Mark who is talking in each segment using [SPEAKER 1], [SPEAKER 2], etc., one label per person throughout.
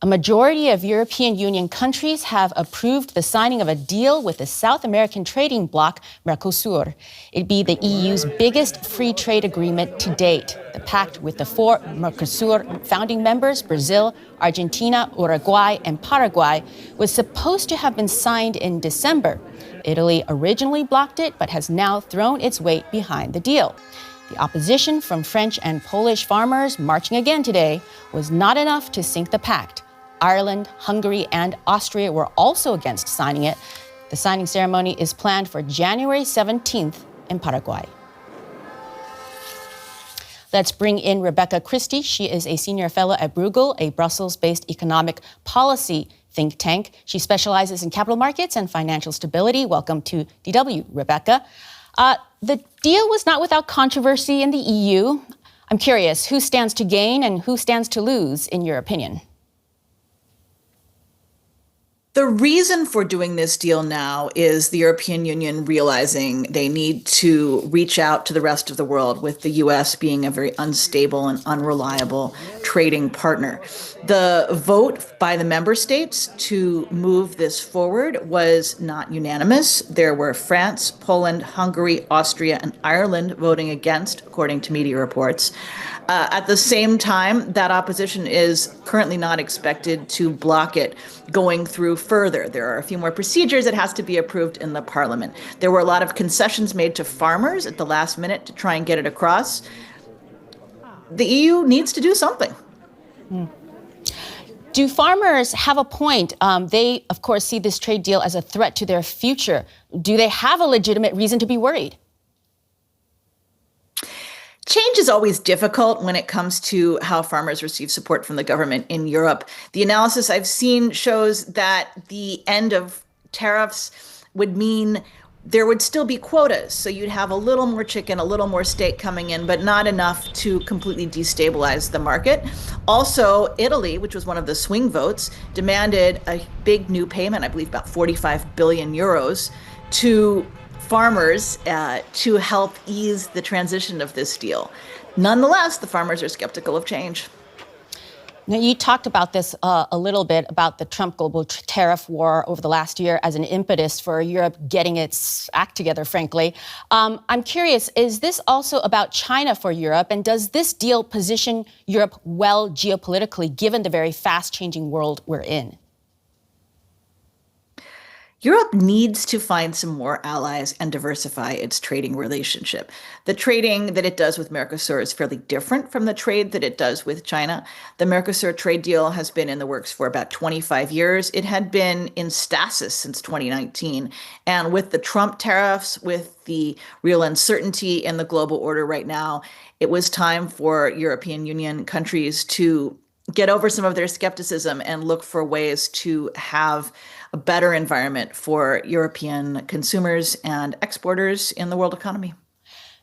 [SPEAKER 1] A majority of European Union countries have approved the signing of a deal with the South American trading bloc, Mercosur. It'd be the EU's biggest free trade agreement to date. The pact with the four Mercosur founding members, Brazil, Argentina, Uruguay, and Paraguay, was supposed to have been signed in December. Italy originally blocked it, but has now thrown its weight behind the deal. The opposition from French and Polish farmers marching again today was not enough to sink the pact. Ireland, Hungary, and Austria were also against signing it. The signing ceremony is planned for January 17th in Paraguay. Let's bring in Rebecca Christie. She is a senior fellow at Bruegel, a Brussels-based economic policy think tank. She specializes in capital markets and financial stability. Welcome to DW, Rebecca. The deal was not without controversy in the EU. I'm curious, who stands to gain and who stands to lose, in your opinion?
[SPEAKER 2] The reason for doing this deal now is the European Union realizing they need to reach out to the rest of the world, with the US being a very unstable and unreliable trading partner. The vote by the member states to move this forward was not unanimous. There were France, Poland, Hungary, Austria, and Ireland voting against, according to media reports. At the same time, that opposition is currently not expected to block it going through further. There are a few more procedures that has to be approved in the parliament. There were a lot of concessions made to farmers at the last minute to try and get it across. The EU needs to do something.
[SPEAKER 1] Do farmers have a point? They, of course, see this trade deal as a threat to their future. Do they have a legitimate reason to be worried?
[SPEAKER 2] Change is always difficult when it comes to how farmers receive support from the government in Europe. The analysis I've seen shows that the end of tariffs would mean there would still be quotas. So you'd have a little more chicken, a little more steak coming in, but not enough to completely destabilize the market. Also, Italy, which was one of the swing votes, demanded a big new payment, I believe about 45 billion euros, to farmers to help ease the transition of this deal. Nonetheless, the farmers are skeptical of change.
[SPEAKER 1] Now, you talked about this a little bit, about the Trump global tariff war over the last year as an impetus for Europe getting its act together, frankly. I'm curious, is this also about China for Europe? And does this deal position Europe well geopolitically, given the very fast-changing world we're in?
[SPEAKER 2] Europe needs to find some more allies and diversify its trading relationship. The trading that it does with Mercosur is fairly different from the trade that it does with China. The Mercosur trade deal has been in the works for about 25 years. It had been in stasis since 2019. And with the Trump tariffs, with the real uncertainty in the global order right now, it was time for European Union countries to get over some of their skepticism and look for ways to have a better environment for European consumers and exporters in the world economy.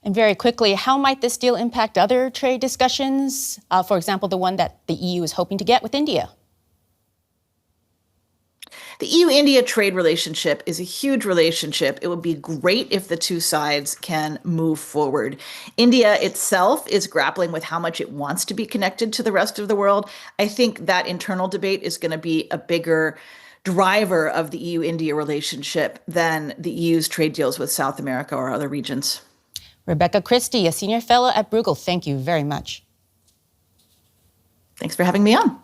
[SPEAKER 1] And very quickly, how might this deal impact other trade discussions? For example, the one that the EU is hoping to get with India.
[SPEAKER 2] The EU-India trade relationship is a huge relationship. It would be great if the two sides can move forward. India itself is grappling with how much it wants to be connected to the rest of the world. I think that internal debate is going to be a bigger driver of the EU-India relationship than the EU's trade deals with South America or other regions.
[SPEAKER 1] Rebecca Christie, a senior fellow at Bruegel, thank you very much.
[SPEAKER 2] Thanks for having me on.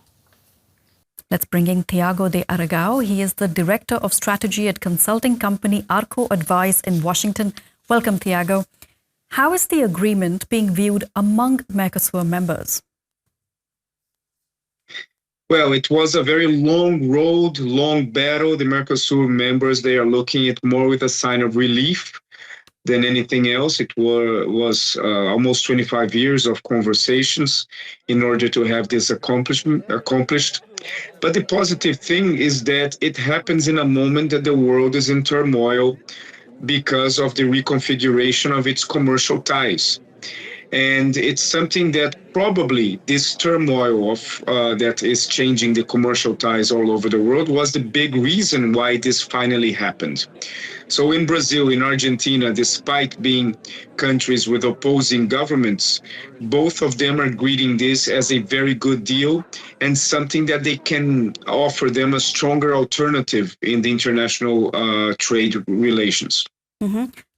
[SPEAKER 3] Let's bring in Thiago de Aragao. He is the director of strategy at consulting company Arko Advice in Washington. Welcome, Thiago. How is the agreement being viewed among Mercosur members?
[SPEAKER 4] Well, it was a very long road, long battle. The Mercosur members, they are looking at more with a sign of relief than anything else. It was almost 25 years of conversations in order to have this accomplished. But the positive thing is that it happens in a moment that the world is in turmoil because of the reconfiguration of its commercial ties. And it's something that probably this turmoil of that is changing the commercial ties all over the world was the big reason why this finally happened. So in Brazil, in Argentina, despite being countries with opposing governments, both of them are greeting this as a very good deal and something that they can offer them a stronger alternative in the international trade relations.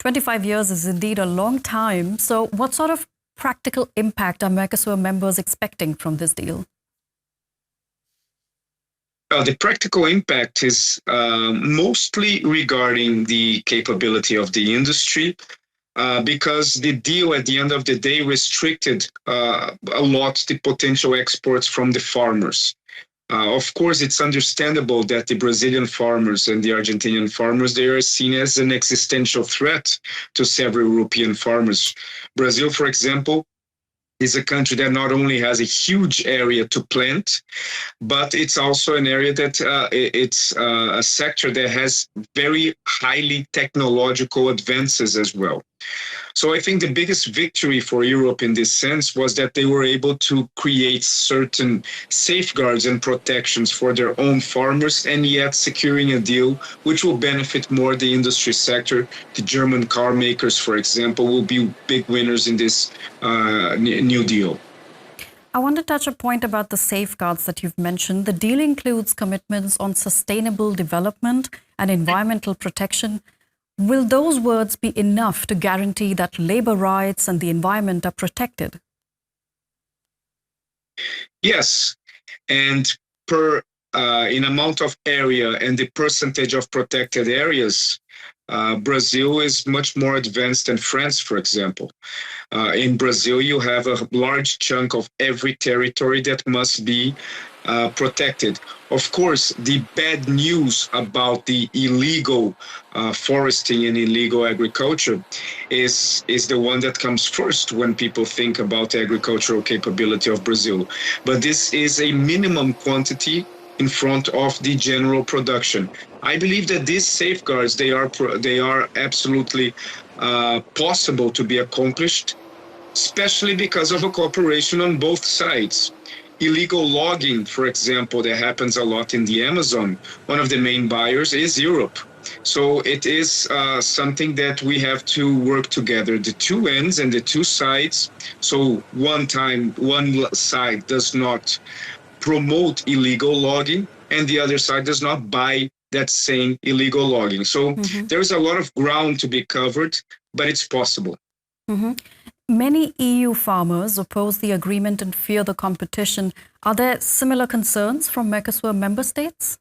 [SPEAKER 3] 25 years is indeed a long time. So what sort of practical impact are Mercosur members expecting from this deal?
[SPEAKER 4] The practical impact is mostly regarding the capability of the industry, because the deal at the end of the day restricted a lot the potential exports from the farmers. Of course, it's understandable that the Brazilian farmers and the Argentinian farmers, they are seen as an existential threat to several European farmers. Brazil, for example, is a country that not only has a huge area to plant, but it's also an area that it's a sector that has very highly technological advances as well. So I think the biggest victory for Europe in this sense was that they were able to create certain safeguards and protections for their own farmers, and yet securing a deal which will benefit more the industry sector. The German car makers, for example, will be big winners in this new deal.
[SPEAKER 3] I want to touch a point about the safeguards that you've mentioned. The deal includes commitments on sustainable development and environmental protection. Will those words be enough to guarantee that labor rights and the environment are protected?
[SPEAKER 4] Yes, and per in amount of area and the percentage of protected areas, Brazil is much more advanced than France, for example. In Brazil, you have a large chunk of every territory that must be protected. Of course, the bad news about the illegal foresting and illegal agriculture is the one that comes first when people think about the agricultural capability of Brazil. But this is a minimum quantity in front of the general production. I believe that these safeguards, they are absolutely possible to be accomplished, especially because of a cooperation on both sides. Illegal logging, for example, that happens a lot in the Amazon. One of the main buyers is Europe. So it is something that we have to work together, the two ends and the two sides. So one side does not promote illegal logging and the other side does not buy that same illegal logging. So there's a lot of ground to be covered, but it's possible.
[SPEAKER 3] Many EU farmers oppose the agreement and fear the competition. Are there similar concerns from Mercosur member states?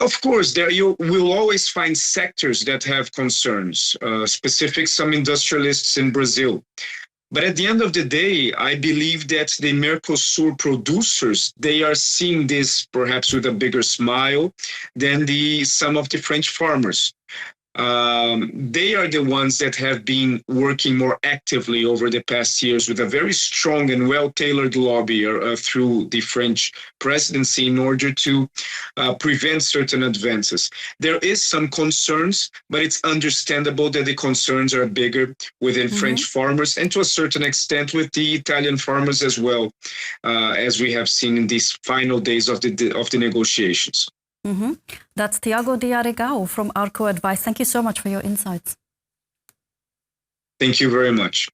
[SPEAKER 4] Of course, you will always find sectors that have concerns, some industrialists in Brazil. But at the end of the day, I believe that the Mercosur producers, they are seeing this perhaps with a bigger smile than some of the French farmers. They are the ones that have been working more actively over the past years with a very strong and well-tailored lobby through the French presidency in order to prevent certain advances. There is some concerns, but it's understandable that the concerns are bigger within French farmers and to a certain extent with the Italian farmers as well, as we have seen in these final days of the negotiations.
[SPEAKER 3] That's Thiago de Aragao from Arko Advice. Thank you so much for your insights.
[SPEAKER 4] Thank you very much.